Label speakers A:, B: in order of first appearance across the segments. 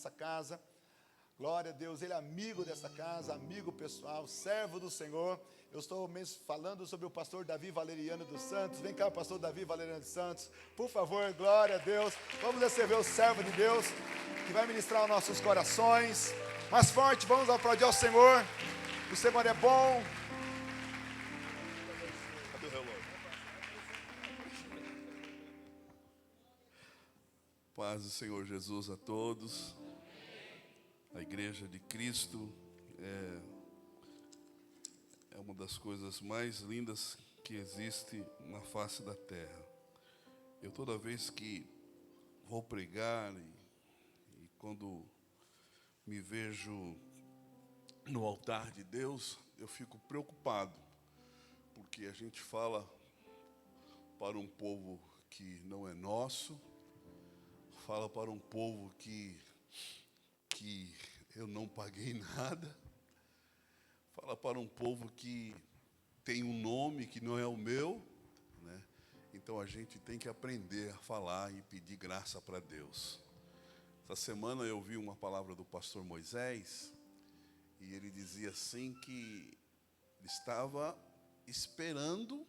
A: nessa casa. Glória a Deus, ele é amigo dessa casa, amigo pessoal, servo do Senhor. Eu estou mesmo falando sobre o pastor Davi Valeriano dos Santos. Vem cá, pastor Davi Valeriano dos Santos. Por favor, glória a Deus. Vamos receber o servo de Deus, que vai ministrar os nossos corações. Mais forte, vamos aplaudir ao Senhor. O Senhor é bom. Cadê o relógio?
B: Paz do Senhor Jesus a todos. A Igreja de Cristo é uma das coisas mais lindas que existe na face da terra. Eu toda vez que vou pregar e quando me vejo no altar de Deus, eu fico preocupado, porque a gente fala para um povo que não é nosso, fala para um povo que eu não paguei nada, fala para um povo que tem um nome que não é o meu, né? Então a gente tem que aprender a falar e pedir graça para Deus. Essa semana eu vi uma palavra do pastor Moisés, e ele dizia assim que ele estava esperando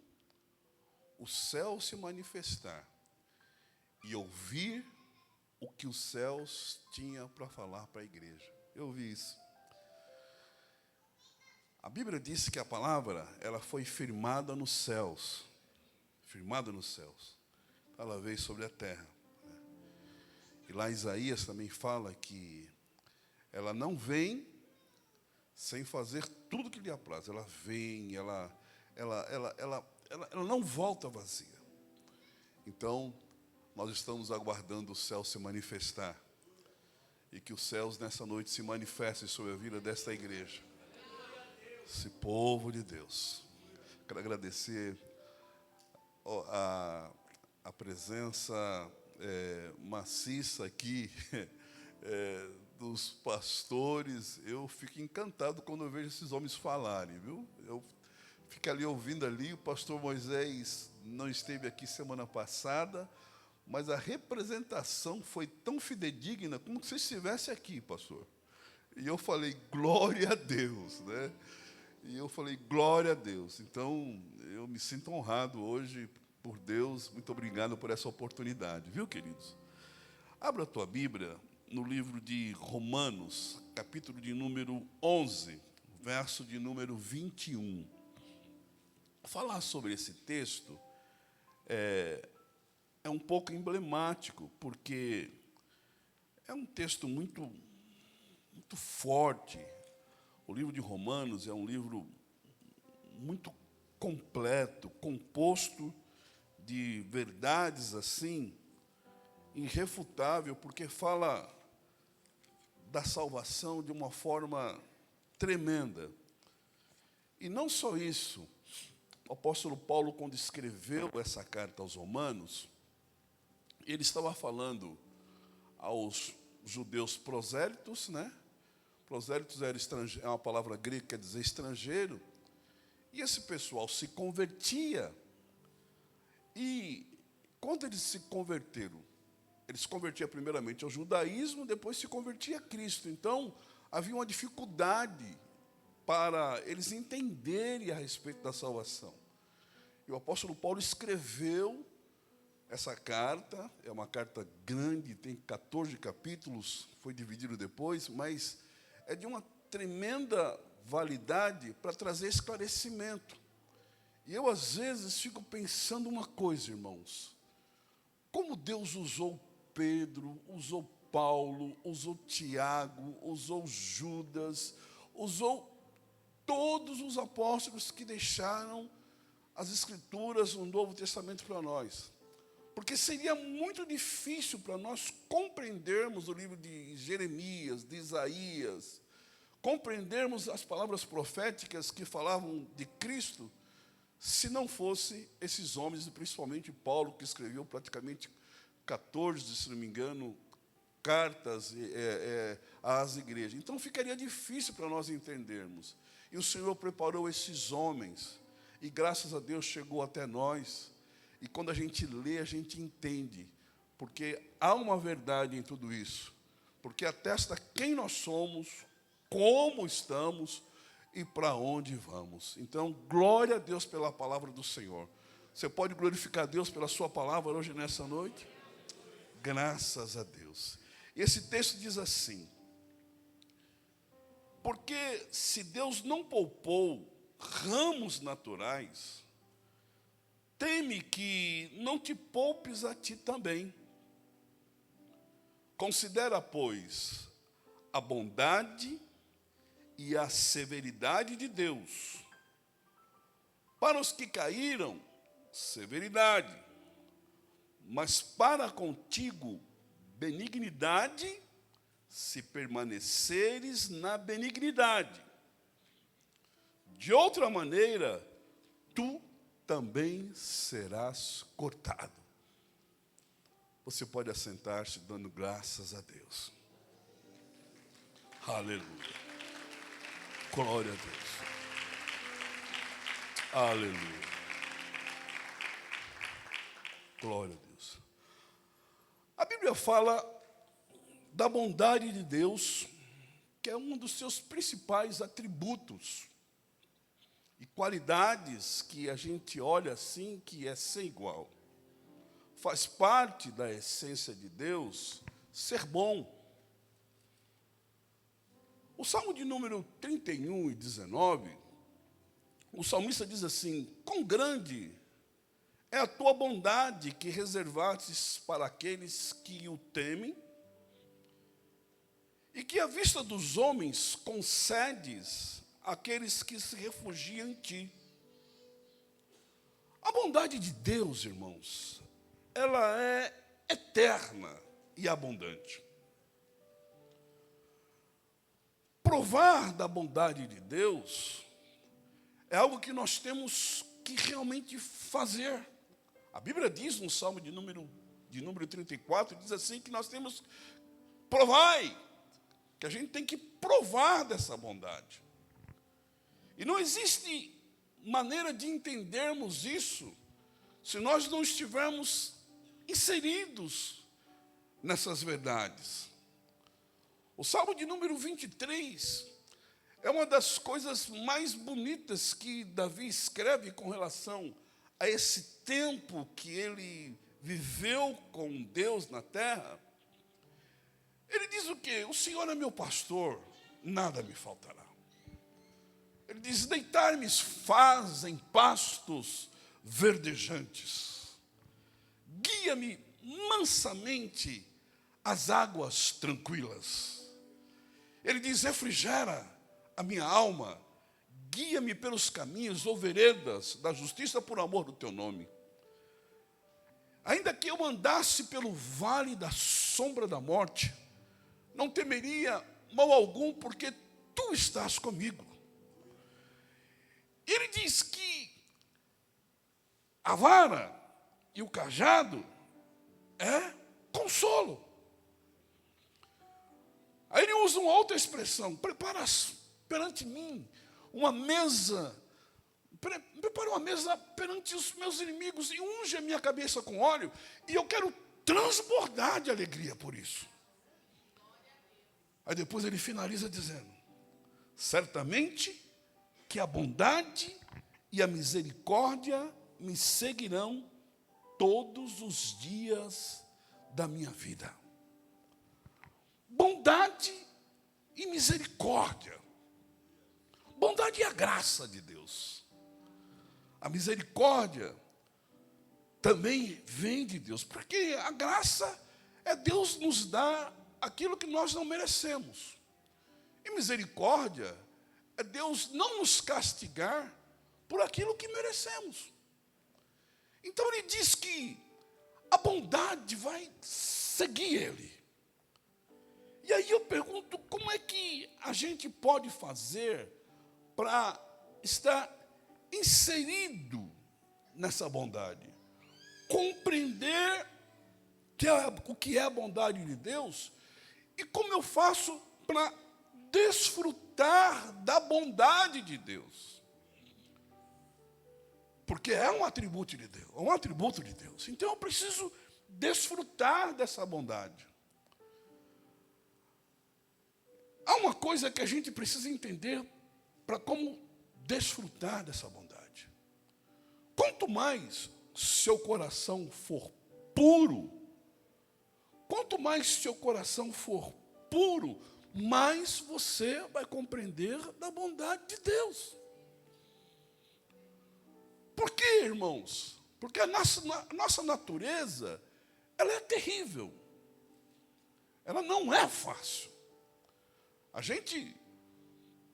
B: o céu se manifestar e ouvir o que os céus tinham para falar para a igreja. Eu vi isso. A Bíblia diz que a palavra, ela foi firmada nos céus. Firmada nos céus. Ela veio sobre a terra. E lá Isaías também fala que ela não vem sem fazer tudo que lhe apraz. Ela vem, ela não volta vazia. Então, nós estamos aguardando o céu se manifestar. E que os céus nessa noite se manifestem sobre a vida desta igreja. Esse povo de Deus. Quero agradecer a presença maciça aqui dos pastores. Eu fico encantado quando eu vejo esses homens falarem, viu? Eu fico ali ouvindo ali, o pastor Moisés não esteve aqui semana passada, mas a representação foi tão fidedigna como se você estivesse aqui, pastor. E eu falei, glória a Deus, né? E eu falei, glória a Deus. Então, eu me sinto honrado hoje por Deus. Muito obrigado por essa oportunidade, viu, queridos? Abra a tua Bíblia no livro de Romanos, capítulo de número 11, verso de número 21. Falar sobre esse texto é um pouco emblemático, porque é um texto muito forte. O livro de Romanos é um livro muito completo, composto de verdades assim, irrefutável, porque fala da salvação de uma forma tremenda. E não só isso, o apóstolo Paulo, quando escreveu essa carta aos Romanos, ele estava falando aos judeus prosélitos, né? Prosélitos é uma palavra grega que quer dizer estrangeiro. E esse pessoal se convertia. E quando eles se converteram, eles se convertiam primeiramente ao judaísmo, depois se convertia a Cristo. Então, havia uma dificuldade para eles entenderem a respeito da salvação. E o apóstolo Paulo escreveu essa carta, é uma carta grande, tem 14 capítulos, foi dividido depois, mas é de uma tremenda validade para trazer esclarecimento. E eu, às vezes, fico pensando uma coisa, irmãos. Como Deus usou Pedro, usou Paulo, usou Tiago, usou Judas, usou todos os apóstolos que deixaram as Escrituras, o Novo Testamento para nós. Porque seria muito difícil para nós compreendermos o livro de Jeremias, de Isaías, compreendermos as palavras proféticas que falavam de Cristo, se não fosse esses homens, e principalmente Paulo, que escreveu praticamente 14, se não me engano, cartas às igrejas. Então ficaria difícil para nós entendermos. E o Senhor preparou esses homens, e graças a Deus chegou até nós. E quando a gente lê, a gente entende, porque há uma verdade em tudo isso. porque atesta quem nós somos, como estamos e para onde vamos. Então, glória a Deus pela palavra do Senhor. Você pode glorificar a Deus pela sua palavra hoje, nessa noite? Graças a Deus. E esse texto diz assim: porque se Deus não poupou ramos naturais, teme que não te poupes a ti também. Considera, pois, a bondade e a severidade de Deus. Para os que caíram, severidade, mas para contigo, benignidade, se permaneceres na benignidade. De outra maneira, tu também serás cortado. Você pode assentar-se dando graças a Deus. Aleluia. Glória a Deus. Aleluia. Glória a Deus. A Bíblia fala da bondade de Deus, que é um dos seus principais atributos e qualidades que a gente olha assim, que é sem igual. Faz parte da essência de Deus ser bom. O Salmo de número 31 e 19, o salmista diz assim: quão grande é a tua bondade que reservastes para aqueles que o temem, e que à vista dos homens concedes àqueles que se refugiam em ti. A bondade de Deus, irmãos, ela é eterna e abundante. Provar da bondade de Deus é algo que nós temos que realmente fazer. A Bíblia diz no Salmo de número 34, diz assim, que nós temos, provai, que a gente tem que provar dessa bondade. E não existe maneira de entendermos isso se nós não estivermos inseridos nessas verdades. O Salmo de número 23 é uma das coisas mais bonitas que Davi escreve com relação a esse tempo que ele viveu com Deus na terra. Ele diz o quê? O Senhor é meu pastor, nada me faltará. Ele diz: deitar-me faz em pastos verdejantes. Guia-me mansamente às águas tranquilas. Ele diz: refrigera a minha alma, guia-me pelos caminhos ou veredas da justiça por amor do teu nome. Ainda que eu andasse pelo vale da sombra da morte, não temeria mal algum, porque tu estás comigo. Ele diz que a vara e o cajado é consolo. Aí ele usa uma outra expressão: preparas perante mim uma mesa, prepara uma mesa perante os meus inimigos e unge a minha cabeça com óleo, e eu quero transbordar de alegria por isso. Aí depois ele finaliza dizendo: certamente que a bondade e a misericórdia me seguirão todos os dias da minha vida. Bondade e misericórdia. Bondade e a graça de Deus. A misericórdia também vem de Deus, porque a graça é Deus nos dar aquilo que nós não merecemos. E misericórdia é Deus não nos castigar por aquilo que merecemos. Então ele diz que a bondade vai seguir ele. E aí eu pergunto, como é que a gente pode fazer para estar inserido nessa bondade? Compreender o que é a bondade de Deus e como eu faço para desfrutar da bondade de Deus. Porque é um atributo de Deus, é um atributo de Deus. Então eu preciso desfrutar dessa bondade. há uma coisa que a gente precisa entender para como desfrutar dessa bondade. Quanto mais seu coração for puro, quanto mais seu coração for puro, mais você vai compreender da bondade de Deus. Por quê, irmãos? Porque a nossa natureza, ela é terrível. Ela não é fácil. A gente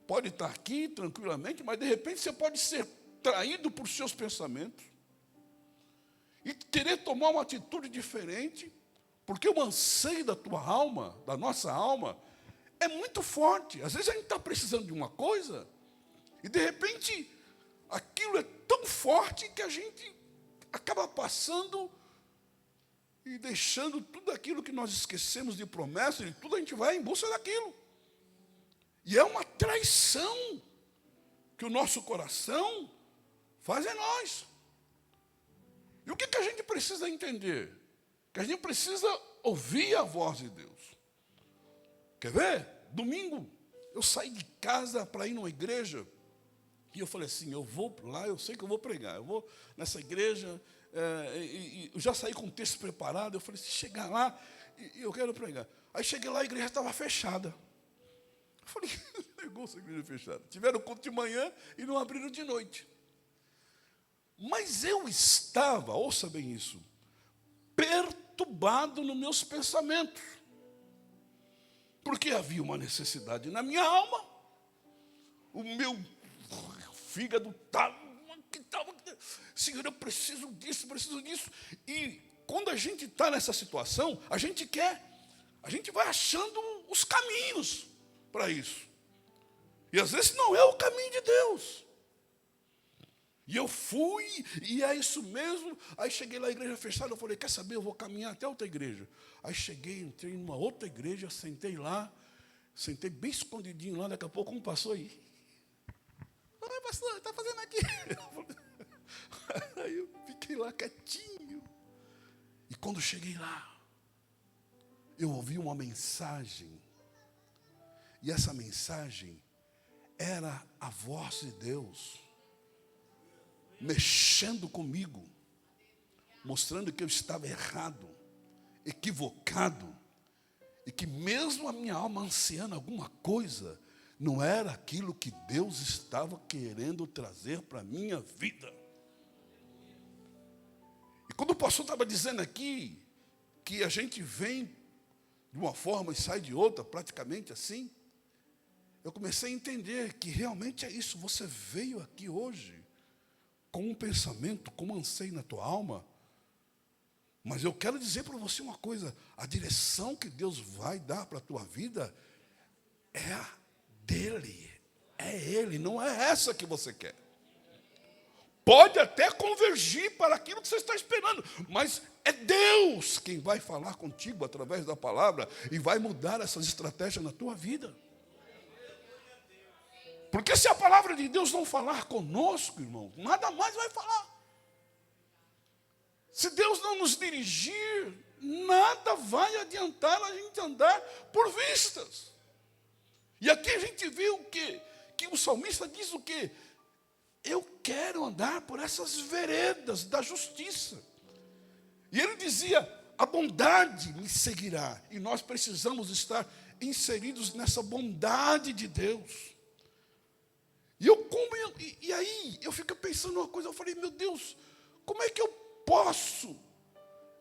B: pode estar aqui tranquilamente, mas de repente você pode ser traído por seus pensamentos e querer tomar uma atitude diferente, porque o anseio da tua alma, da nossa alma, é muito forte. Às vezes a gente está precisando de uma coisa e de repente aquilo é tão forte que a gente acaba passando e deixando tudo aquilo que nós esquecemos de promessa, e tudo a gente vai em busca daquilo. E é uma traição que o nosso coração faz em nós. E o que a gente precisa entender? Que a gente precisa ouvir a voz de Deus. Quer ver? Domingo, eu saí de casa para ir numa igreja, e eu falei assim, eu vou lá, eu sei que eu vou pregar, eu vou nessa igreja, eu já saí com o texto preparado, eu falei, se chegar lá, eu quero pregar. Aí cheguei lá, a igreja estava fechada. Eu falei, que negócio a igreja fechada? Tiveram culto de manhã e não abriram de noite. Mas eu estava, ouça bem isso, perturbado nos meus pensamentos. Porque havia uma necessidade na minha alma. O meu fígado estava, Senhor, eu preciso disso. E quando a gente está nessa situação, a gente vai achando os caminhos para isso. E às vezes não é o caminho de Deus. E eu fui, e é isso mesmo. Aí cheguei lá, a igreja fechada, eu falei, quer saber, eu vou caminhar até outra igreja. Aí cheguei, entrei numa outra igreja, sentei lá, sentei bem escondidinho lá, daqui a pouco um passou aí. Falei, pastor, está fazendo aqui? Aí eu fiquei lá quietinho. E quando cheguei lá, eu ouvi uma mensagem. E essa mensagem era a voz de Deus mexendo comigo, mostrando que eu estava errado, equivocado, e que mesmo a minha alma ansiando alguma coisa, não era aquilo que Deus estava querendo trazer para a minha vida. E quando o pastor estava dizendo aqui, que a gente vem de uma forma e sai de outra, praticamente assim, eu comecei a entender que realmente é isso. Você veio aqui hoje com um pensamento, com um anseio na tua alma, mas eu quero dizer para você uma coisa, a direção que Deus vai dar para a tua vida é a dele, é Ele, não é essa que você quer. Pode até convergir para aquilo que você está esperando, mas é Deus quem vai falar contigo através da palavra e vai mudar essas estratégias na tua vida. Porque se a palavra de Deus não falar conosco, irmão, nada mais vai falar. Se Deus não nos dirigir, nada vai adiantar a gente andar por vistas. E aqui a gente viu que o salmista diz o quê? Eu quero andar por essas veredas da justiça. E ele dizia, a bondade me seguirá. E nós precisamos estar inseridos nessa bondade de Deus. E aí eu fico pensando uma coisa, eu falei, meu Deus, como é que eu posso,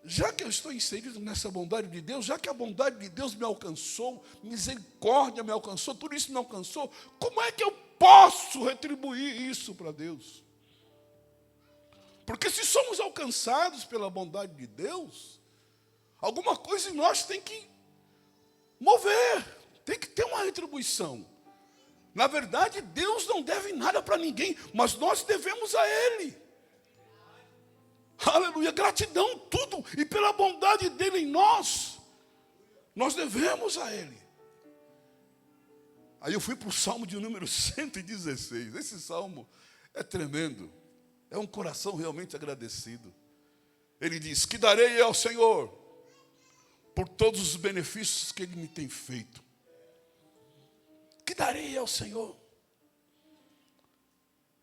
B: já que eu estou inserido nessa bondade de Deus, já que a bondade de Deus me alcançou, misericórdia me alcançou, tudo isso me alcançou, como é que eu posso retribuir isso para Deus? Porque se somos alcançados pela bondade de Deus, alguma coisa em nós tem que mover, tem que ter uma retribuição. Na verdade, Deus não deve nada para ninguém, mas nós devemos a Ele. Aleluia, gratidão, tudo. E pela bondade dEle em nós devemos a Ele. Aí eu fui para o Salmo de número 116. Esse Salmo é tremendo. É um coração realmente agradecido. Ele diz, que darei ao Senhor por todos os benefícios que Ele me tem feito. darei ao Senhor?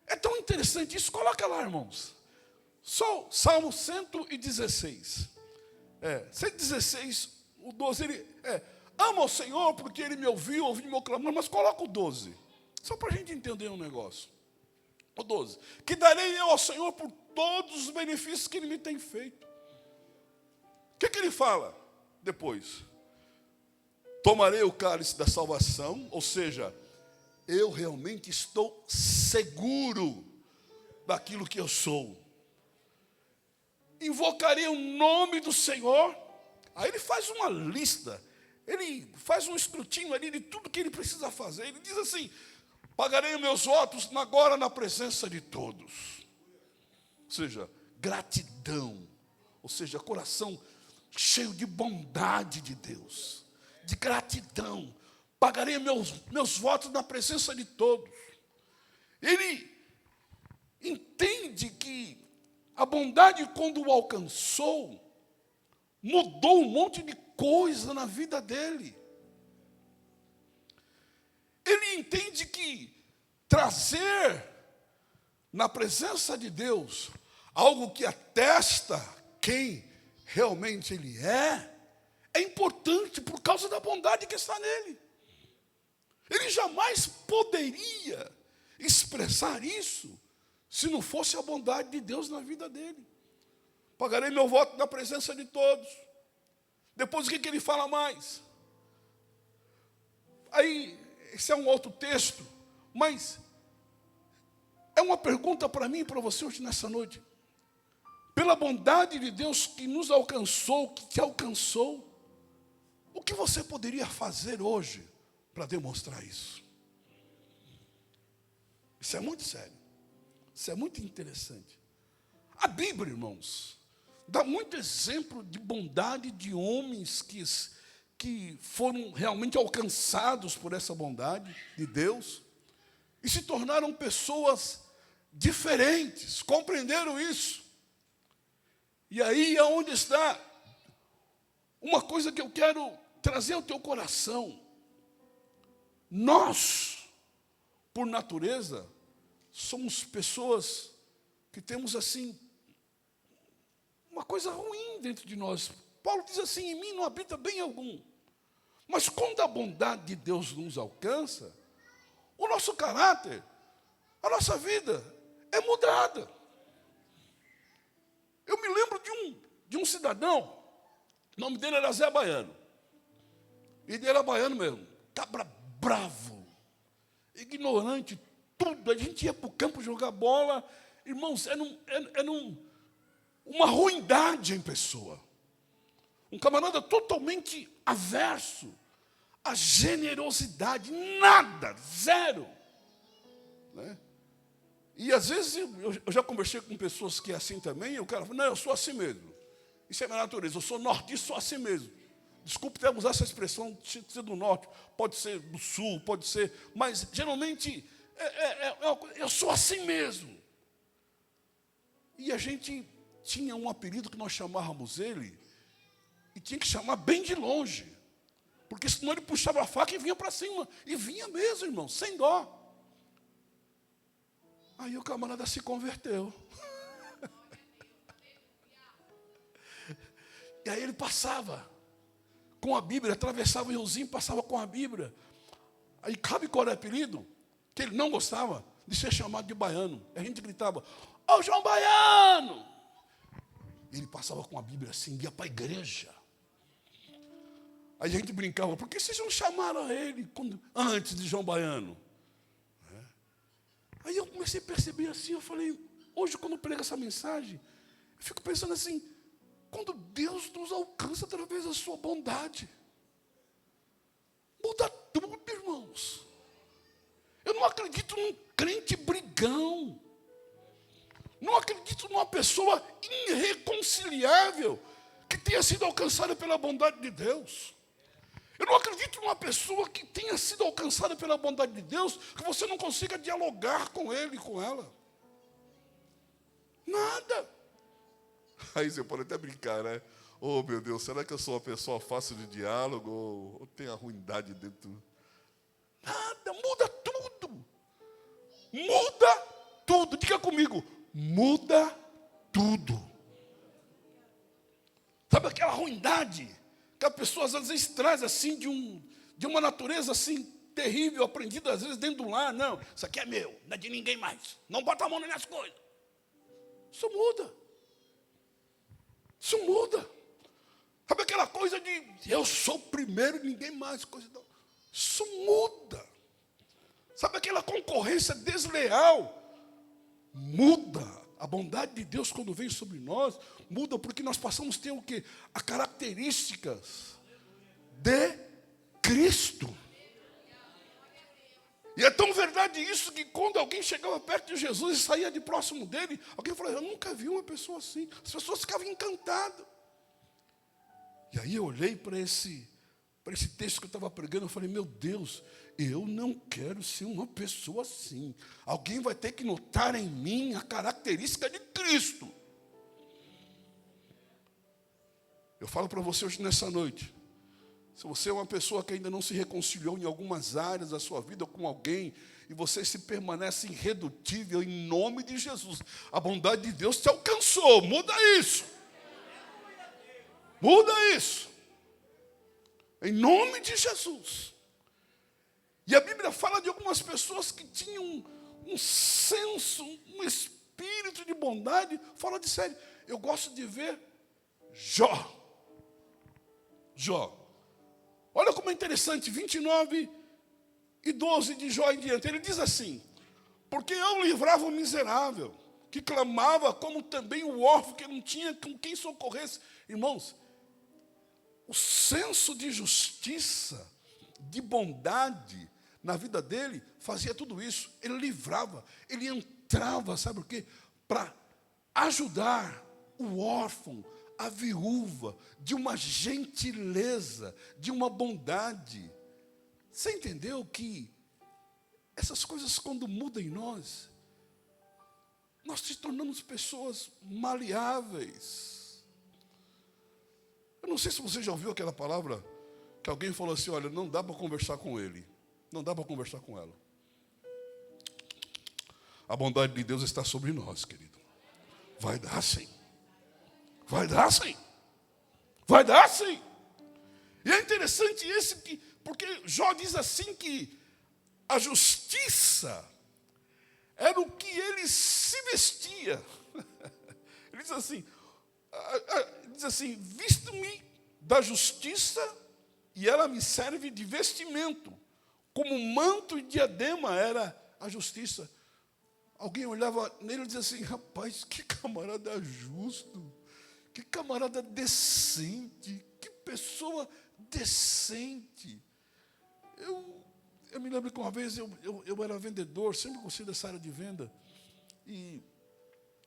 B: É tão interessante isso. Coloca lá, irmãos. Só Salmo 116. 116, o 12, ele ama o Senhor porque Ele me ouviu meu clamor, mas coloca o 12. Só para a gente entender um negócio. O 12. Que darei eu ao Senhor por todos os benefícios que Ele me tem feito. O que ele fala depois? Tomarei o cálice da salvação, ou seja, eu realmente estou seguro daquilo que eu sou. Invocarei o nome do Senhor. Aí ele faz uma lista, ele faz um escrutínio ali de tudo que ele precisa fazer. Ele diz assim: pagarei os meus votos agora na presença de todos. Ou seja, gratidão, ou seja, coração cheio de bondade de Deus, de gratidão. Pagarei meus votos na presença de todos. Ele entende que a bondade, quando o alcançou, mudou um monte de coisa na vida dele. Ele entende que trazer na presença de Deus algo que atesta quem realmente ele é importante por causa da bondade que está nele. Ele jamais poderia expressar isso se não fosse a bondade de Deus na vida dele. Pagarei meu voto na presença de todos. Depois o que ele fala mais? Aí, esse é um outro texto, mas é uma pergunta para mim e para você hoje nessa noite. Pela bondade de Deus que nos alcançou, que te alcançou, o que você poderia fazer hoje para demonstrar isso? Isso é muito sério. Isso é muito interessante. A Bíblia, irmãos, dá muito exemplo de bondade de homens que foram realmente alcançados por essa bondade de Deus e se tornaram pessoas diferentes, compreenderam isso. E aí é onde está uma coisa que eu quero trazer ao teu coração. Nós, por natureza, somos pessoas que temos assim uma coisa ruim dentro de nós. Paulo diz assim: em mim não habita bem algum. Mas quando a bondade de Deus nos alcança, o nosso caráter, a nossa vida é mudada. Eu me lembro de um cidadão, o nome dele era Zé Baiano. E ele era baiano mesmo, cabra bravo, ignorante, tudo. A gente ia para o campo jogar bola, irmãos, era uma ruindade em pessoa. Um camarada totalmente averso à generosidade, nada, zero. Né? E às vezes eu já conversei com pessoas que é assim também, e o cara fala: não, eu sou assim mesmo. Isso é minha natureza, eu sou nortista, sou assim mesmo. Desculpe ter usar essa expressão, de ser do norte, pode ser do sul, pode ser, mas geralmente eu sou assim mesmo. E a gente tinha um apelido que nós chamávamos ele, e tinha que chamar bem de longe, porque senão ele puxava a faca e vinha para cima, e vinha mesmo, irmão, sem dó. Aí o camarada se converteu. E aí ele passava com a Bíblia, atravessava o riozinho, passava com a Bíblia. Aí cabe qual era o apelido? Que ele não gostava de ser chamado de baiano. A gente gritava: ô João Baiano! Ele passava com a Bíblia assim, ia para a igreja. Aí a gente brincava: por que vocês não chamaram ele antes de João Baiano? Aí eu comecei a perceber assim, eu falei, hoje quando eu prego essa mensagem, eu fico pensando assim, quando Deus nos alcança através da sua bondade, muda tudo, irmãos. Eu não acredito num crente brigão, não acredito numa pessoa irreconciliável que tenha sido alcançada pela bondade de Deus. Eu não acredito numa pessoa que tenha sido alcançada pela bondade de Deus, que você não consiga dialogar com ele e com ela. Nada. Aí você pode até brincar, né? Oh, meu Deus, será que eu sou uma pessoa fácil de diálogo ou tenho a ruindade dentro? Nada. vida muda tudo. Muda tudo. Diga comigo, muda tudo. Sabe aquela ruindade que a pessoa às vezes traz assim de uma natureza assim terrível, aprendida às vezes dentro do lar. Não, isso aqui é meu, não é de ninguém mais. Não bota a mão nas minhas coisas. Isso muda. Isso muda. Sabe aquela coisa de eu sou o primeiro e ninguém mais. Coisa não. Isso muda. Sabe aquela concorrência desleal? Muda. A bondade de Deus, quando vem sobre nós, muda porque nós passamos a ter o quê? As características de Cristo. E é tão verdade isso que quando alguém chegava perto de Jesus e saía de próximo dele, alguém falou, eu nunca vi uma pessoa assim. As pessoas ficavam encantadas. E aí eu olhei para esse texto que eu estava pregando, eu falei, meu Deus, eu não quero ser uma pessoa assim. Alguém vai ter que notar em mim a característica de Cristo. Eu falo para você hoje nessa noite, se você é uma pessoa que ainda não se reconciliou em algumas áreas da sua vida com alguém, e você se permanece irredutível em nome de Jesus, a bondade de Deus te alcançou, muda isso. Muda isso. Em nome de Jesus. E a Bíblia fala de algumas pessoas que tinham um senso, um espírito de bondade. Fala de sério. Eu gosto de ver Jó. Olha como é interessante, 29:12 de Jó em diante. Ele diz assim, porque eu livrava o miserável, que clamava, como também o órfão, que não tinha com quem socorresse. Irmãos, o senso de justiça, de bondade na vida dele, fazia tudo isso. Ele livrava, ele entrava, sabe o quê? Para ajudar o órfão, a viúva, de uma gentileza, de uma bondade. Você entendeu que essas coisas, quando mudam em nós se tornamos pessoas maleáveis. Eu não sei se você já ouviu aquela palavra que alguém falou assim, olha, não dá para conversar com ele, não dá para conversar com ela. A bondade de Deus está sobre nós, querido. Vai dar sim. Vai dar sim. Vai dar sim. E é interessante porque Jó diz assim que a justiça era o que ele se vestia. Ele diz assim, visto-me da justiça e ela me serve de vestimento, como manto e diadema era a justiça. Alguém olhava nele e dizia assim, rapaz, que camarada justo, que camarada decente, que pessoa decente. Eu me lembro que uma vez eu era vendedor, sempre gostei dessa área de venda, e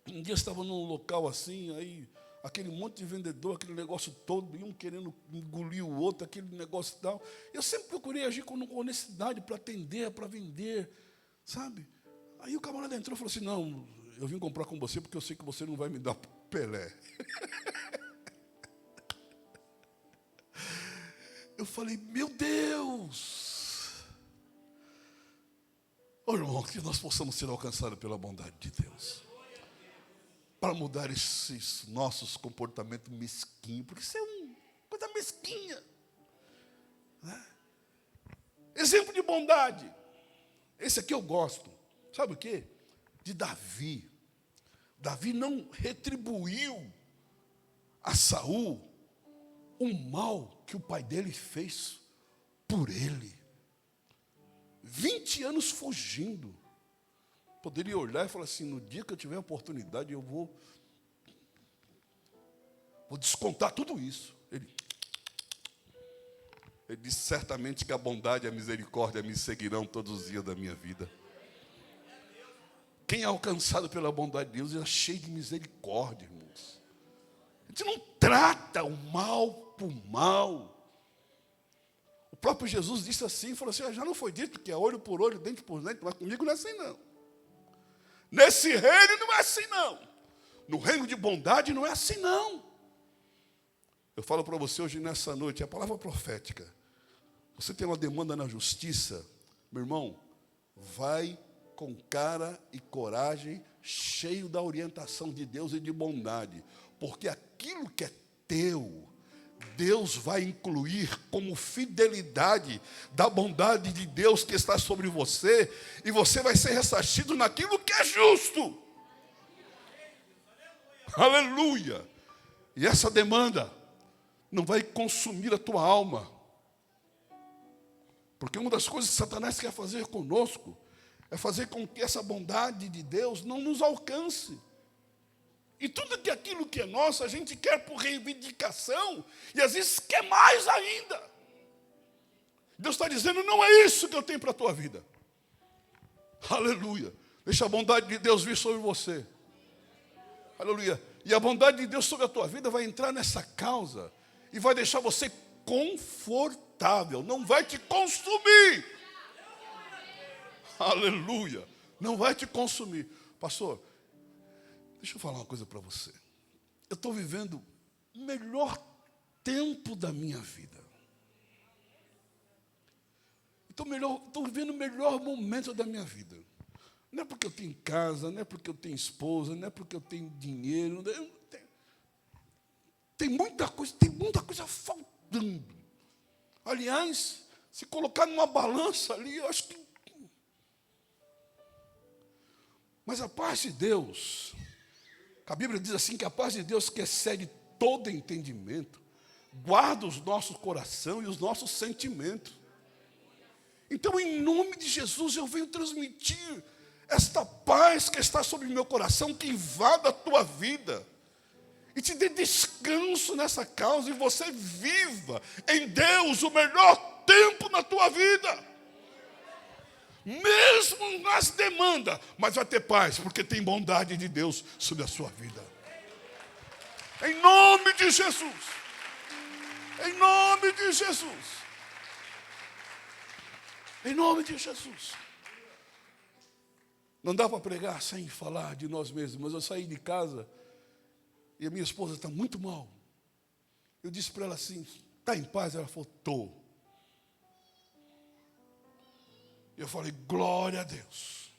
B: um dia eu estava num local assim, aí aquele monte de vendedor, aquele negócio todo, e um querendo engolir o outro, aquele negócio e tal. Eu sempre procurei agir com honestidade para atender, para vender, sabe? Aí o camarada entrou e falou assim, não, eu vim comprar com você porque eu sei que você não vai me dar Pelé. Eu falei, meu Deus! Ô irmão, que nós possamos ser alcançados pela bondade de Deus. Para mudar esses nossos comportamentos mesquinhos, porque isso é uma coisa mesquinha. Né? Exemplo de bondade. Esse aqui eu gosto. Sabe o quê? De Davi. Davi não retribuiu a Saul o mal que o pai dele fez por ele. 20 anos fugindo. Poderia olhar e falar assim, no dia que eu tiver a oportunidade, eu vou descontar tudo isso. Ele disse, certamente que a bondade e a misericórdia me seguirão todos os dias da minha vida. Quem é alcançado pela bondade de Deus é cheio de misericórdia, irmãos. A gente não trata o mal por mal. O próprio Jesus disse assim, falou assim, já não foi dito que é olho por olho, dente por dente, mas comigo não é assim não. Nesse reino não é assim não. No reino de bondade não é assim não. Eu falo para você hoje nessa noite, a palavra profética. Você tem uma demanda na justiça, Meu irmão, vai com cara e coragem, cheio da orientação de Deus e de bondade, porque aquilo que é teu, Deus vai incluir como fidelidade da bondade de Deus que está sobre você, e você vai ser ressarcido naquilo que é justo. Aleluia! E essa demanda não vai consumir a tua alma, porque uma das coisas que Satanás quer fazer conosco é fazer com que essa bondade de Deus não nos alcance. E tudo aquilo que é nosso, a gente quer por reivindicação, e às vezes quer mais ainda. Deus está dizendo, não é isso que eu tenho para a tua vida. Aleluia. Deixa a bondade de Deus vir sobre você. Aleluia. E a bondade de Deus sobre a tua vida vai entrar nessa causa e vai deixar você confortável, não vai te consumir. Aleluia. Não vai te consumir. Pastor, deixa eu falar uma coisa para você. Eu estou vivendo o melhor tempo da minha vida. Estou vivendo o melhor momento da minha vida. Não é porque eu tenho casa, não é porque eu tenho esposa, não é porque eu tenho dinheiro. Tem muita coisa faltando. Aliás, se colocar numa balança ali, eu acho que... Mas a paz de Deus, a Bíblia diz assim, que a paz de Deus que excede todo entendimento, guarda os nossos corações e os nossos sentimentos. Então, em nome de Jesus, eu venho transmitir esta paz que está sobre o meu coração, que invada a tua vida, e te dê descanso nessa causa, e você viva em Deus o melhor tempo na tua vida. Mesmo nas demandas, mas vai ter paz, porque tem bondade de Deus sobre a sua vida. Em nome de Jesus. Em nome de Jesus. Em nome de Jesus. Não dá para pregar sem falar de nós mesmos, mas eu saí de casa e a minha esposa está muito mal. Eu disse para ela assim, está em paz? Ela falou, estou. Eu falei, glória a Deus.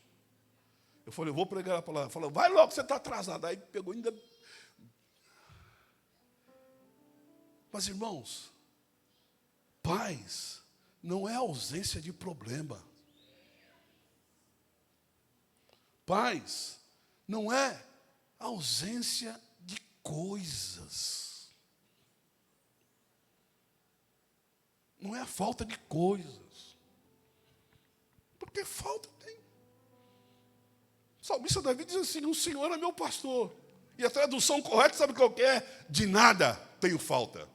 B: Eu falei, eu vou pregar a palavra. Ela falou, vai logo, você está atrasado. Aí pegou ainda. Mas, irmãos, paz não é ausência de problema. Paz não é ausência de coisas. Não é a falta de coisas. Porque falta tem. O salmista Davi diz assim, o Senhor é meu pastor. E a tradução correta, sabe qual que é? De nada tenho falta.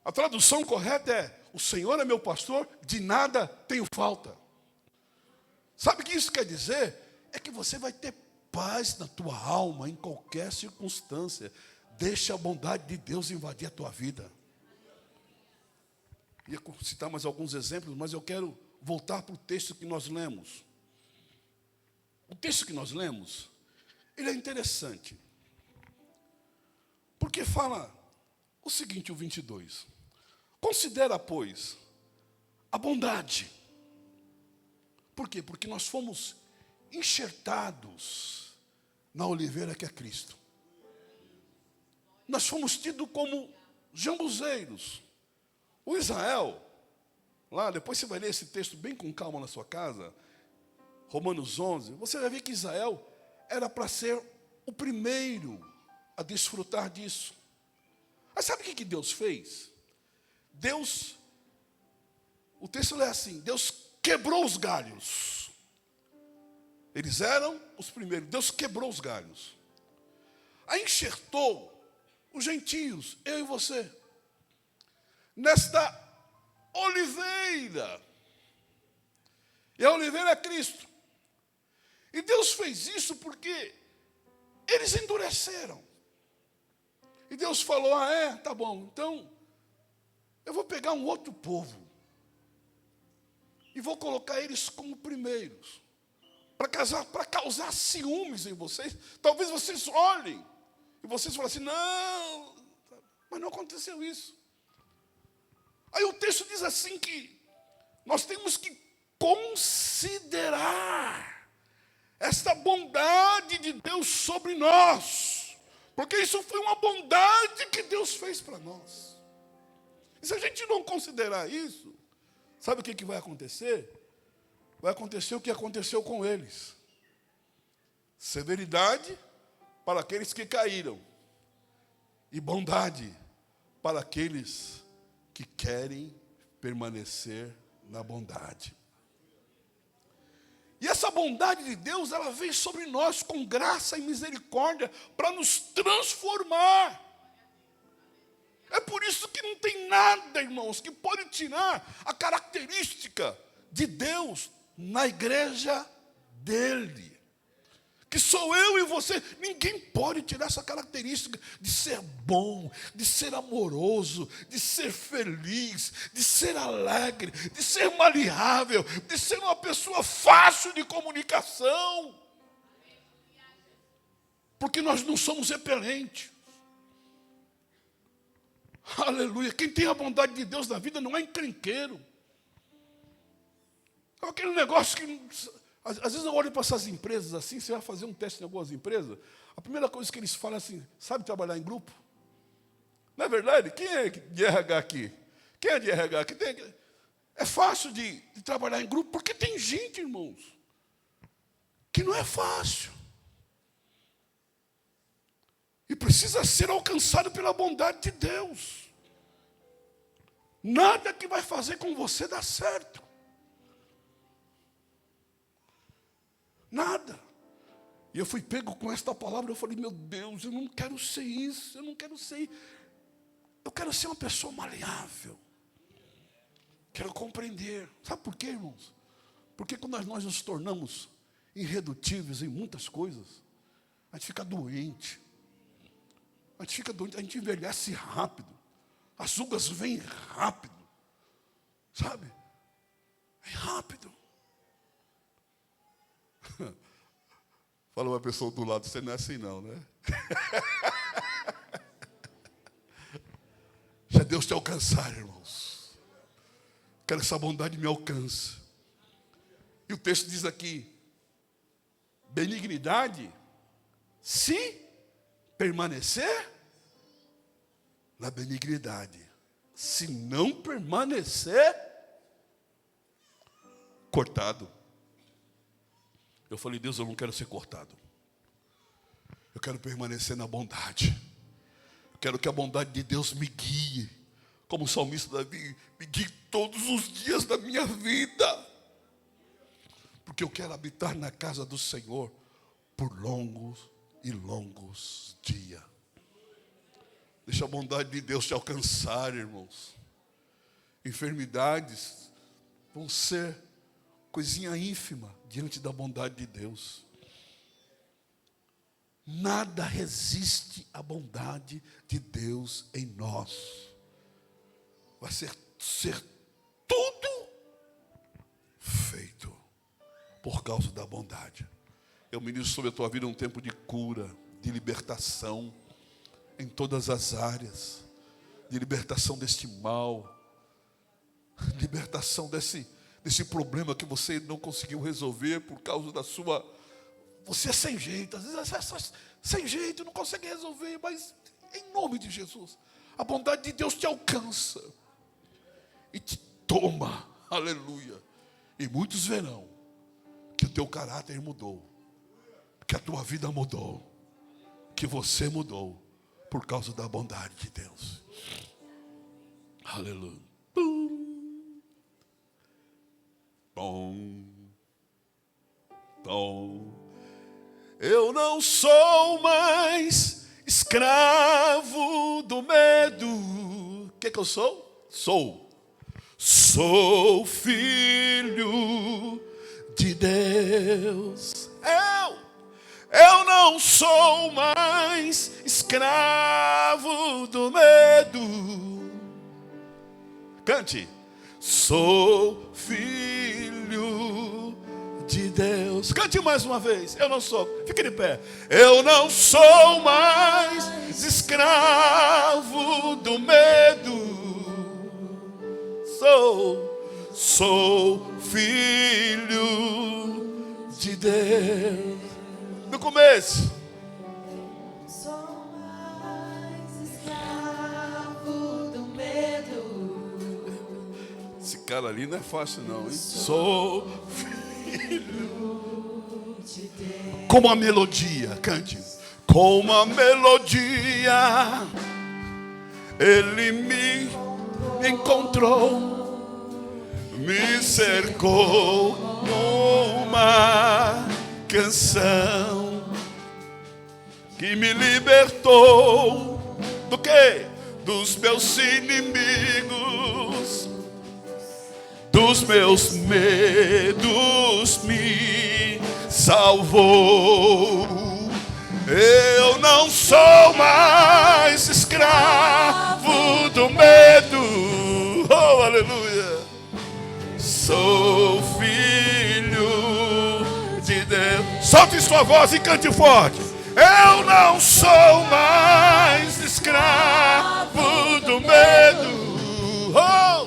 B: A tradução correta é, o Senhor é meu pastor, de nada tenho falta. Sabe o que isso quer dizer? É que você vai ter paz na tua alma, em qualquer circunstância. Deixa a bondade de Deus invadir a tua vida. Ia citar mais alguns exemplos, mas eu quero voltar para o texto que nós lemos. O texto que nós lemos, ele é interessante. Porque fala o seguinte, o 22. Considera, pois, a bondade. Por quê? Porque nós fomos enxertados na oliveira que é Cristo. Nós fomos tidos como jambuzeiros. O Israel, lá, depois você vai ler esse texto bem com calma na sua casa, Romanos 11, você vai ver que Israel era para ser o primeiro a desfrutar disso. Mas sabe o que Deus fez? Deus, o texto é assim, Deus quebrou os galhos. Eles eram os primeiros, Deus quebrou os galhos. Aí enxertou os gentios, eu e você, nesta oliveira. E a oliveira é Cristo. E Deus fez isso porque eles endureceram. E Deus falou, tá bom, então eu vou pegar um outro povo e vou colocar eles como primeiros, para causar ciúmes em vocês. Talvez vocês olhem e vocês falem assim, não, mas não aconteceu isso. Aí o texto diz assim que nós temos que considerar esta bondade de Deus sobre nós, porque isso foi uma bondade que Deus fez para nós. E se a gente não considerar isso, sabe o que vai acontecer? Vai acontecer o que aconteceu com eles: severidade para aqueles que caíram, e bondade para aqueles que querem permanecer na bondade. E essa bondade de Deus, ela vem sobre nós com graça e misericórdia para nos transformar. É por isso que não tem nada, irmãos, que pode tirar a característica de Deus na igreja dele. Que sou eu e você. Ninguém pode tirar essa característica de ser bom, de ser amoroso, de ser feliz, de ser alegre, de ser maleável, de ser uma pessoa fácil de comunicação. Porque nós não somos repelentes. Aleluia. Quem tem a bondade de Deus na vida não é encrenqueiro. É aquele negócio que... Às vezes eu olho para essas empresas assim, você vai fazer um teste em algumas empresas, a primeira coisa que eles falam é assim: sabe trabalhar em grupo? Não é verdade? Quem é de RH aqui? Quem é de RH aqui? É fácil de trabalhar em grupo, porque tem gente, irmãos, que não é fácil. E precisa ser alcançado pela bondade de Deus. Nada que vai fazer com você dar certo. Nada. E eu fui pego com esta palavra, eu falei: meu Deus, eu não quero ser isso, eu não quero ser... Eu quero ser uma pessoa maleável. Quero compreender. Sabe por quê, irmãos? Porque quando nós nos tornamos irredutíveis em muitas coisas, a gente fica doente. A gente fica doente, a gente envelhece rápido. As rugas vêm rápido. Sabe? É rápido. Fala uma pessoa do lado: você não é assim não, né? Já Deus te alcançar, irmãos. Quero que essa bondade me alcance. E o texto diz aqui: benignidade, se permanecer na benignidade. Se não permanecer, cortado. Eu falei: Deus, eu não quero ser cortado. Eu quero permanecer na bondade. Eu quero que a bondade de Deus me guie. Como o salmista Davi, me guie todos os dias da minha vida. Porque eu quero habitar na casa do Senhor por longos e longos dias. Deixa a bondade de Deus te alcançar, irmãos. Enfermidades vão ser coisinha ínfima diante da bondade de Deus. Nada resiste à bondade de Deus em nós. Vai ser tudo feito por causa da bondade. Eu ministro sobre a tua vida um tempo de cura, de libertação em todas as áreas, de libertação deste mal, libertação desse problema que você não conseguiu resolver por causa da sua... Você é sem jeito, às vezes é sem jeito, não consegue resolver, mas em nome de Jesus, a bondade de Deus te alcança e te toma, aleluia. E muitos verão que o teu caráter mudou, que a tua vida mudou, que você mudou por causa da bondade de Deus. Aleluia. Bom. Eu não sou mais escravo do medo. O que eu sou? Sou filho de Deus. Eu não sou mais escravo do medo. Cante. Sou filho de Deus. Cante mais uma vez. Eu não sou. Fique de pé. Eu não sou mais escravo do medo. sou filho de Deus. No começo.
C: Sou mais escravo do medo.
B: Esse cara ali não é fácil não, hein? Sou
C: De Deus.
B: como a melodia, cante. Como a melodia, ele me encontrou, me cercou numa canção que me libertou do quê? Dos meus inimigos, dos meus medos, me salvou. Eu não sou mais escravo do medo. Oh, aleluia. Sou filho de Deus. Solte sua voz e cante forte. Eu não sou mais escravo do medo. Oh.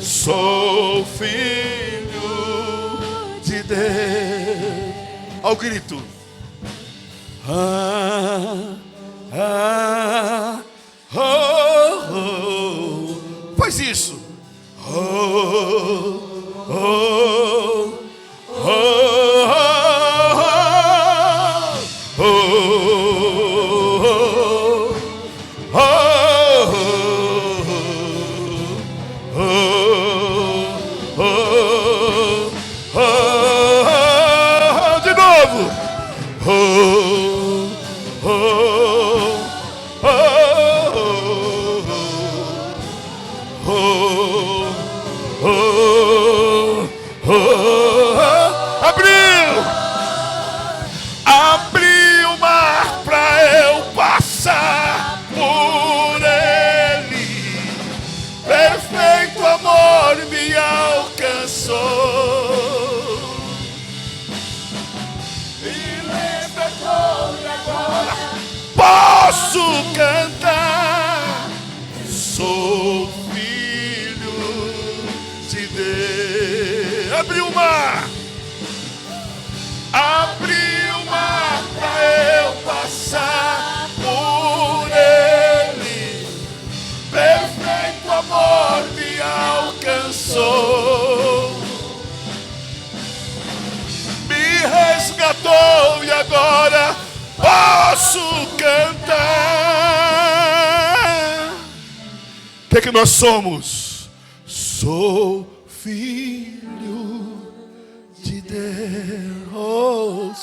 B: Sou filho de Deus. Ao grito. Faz isso. De novo. Abriu o mar pra eu passar por ele. Perfeito amor me alcançou. E libertou e agora posso cantar. Sou filho de Deus. Abriu o mar. Abriu o mar pra eu passar por ele. Perfeito amor me alcançou. Me resgatou e agora posso cantar. O que é que nós somos? Sou filho de Deus. Oh,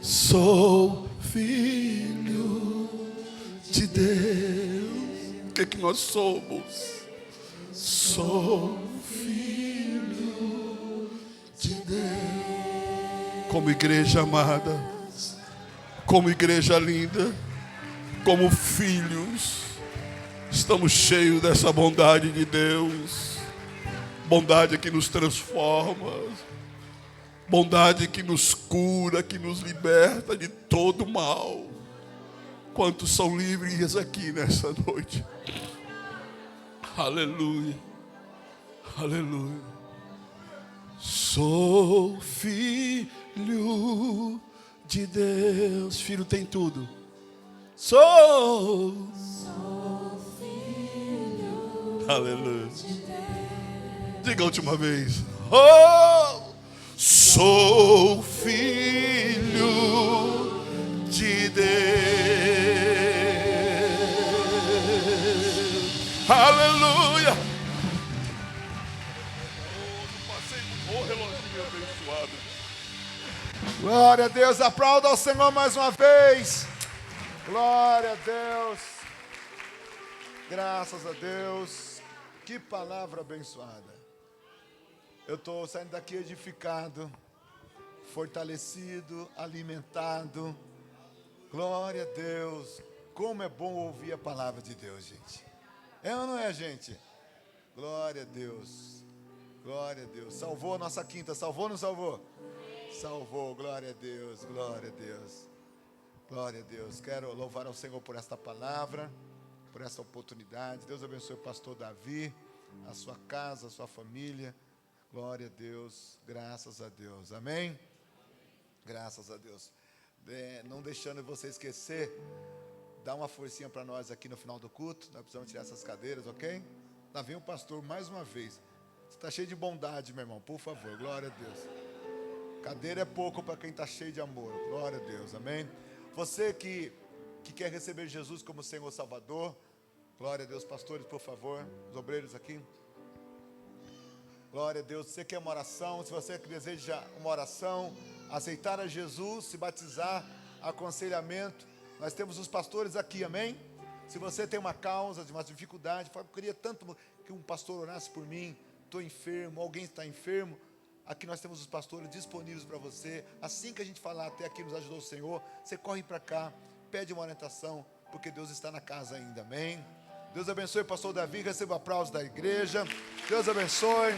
B: sou filho de Deus. O que é que nós somos? Sou filho de Deus. Como igreja amada, como igreja linda, como filhos, estamos cheios dessa bondade de Deus. Bondade que nos transforma, bondade que nos cura, que nos liberta de todo mal. Quantos são livres aqui nessa noite? Aleluia, aleluia. Sou filho de Deus. Filho tem tudo. Sou filho. Aleluia. Diga a última vez. Oh, sou filho de Deus. Aleluia. Oh, reloginho abençoado.
A: Glória a Deus, aplauda ao Senhor mais uma vez. Glória a Deus. Graças a Deus. Que palavra abençoada. Eu estou saindo daqui edificado, fortalecido, alimentado. Glória a Deus. Como é bom ouvir a palavra de Deus, gente. É ou não é, gente? Glória a Deus. Glória a Deus. Salvou a nossa quinta. Salvou ou não salvou? Salvou. Glória a Deus. Glória a Deus. Glória a Deus. Quero louvar ao Senhor por esta palavra, por essa oportunidade. Deus abençoe o pastor Davi. a sua casa, a sua família. Glória a Deus, graças a Deus, amém? Graças a Deus. Não deixando você esquecer, dá uma forcinha para nós aqui no final do culto. Nós precisamos tirar essas cadeiras, ok? Lá vem o pastor mais uma vez. Você está cheio de bondade, meu irmão, por favor, glória a Deus. Cadeira é pouco para quem está cheio de amor, glória a Deus, amém? Você que quer receber Jesus como Senhor Salvador, glória a Deus, pastores, por favor, os obreiros aqui. Glória a Deus. Você quer uma oração? Se você deseja uma oração, aceitar a Jesus, se batizar, aconselhamento, nós temos os pastores aqui, amém? Se você tem uma causa, uma dificuldade, fala, eu queria tanto que um pastor orasse por mim, estou enfermo, alguém está enfermo, aqui nós temos os pastores disponíveis para você. Assim que a gente falar, até aqui nos ajudou o Senhor, você corre para cá, pede uma orientação, porque Deus está na casa ainda, amém? Deus abençoe o pastor Davi, receba o aplauso da igreja. Deus abençoe.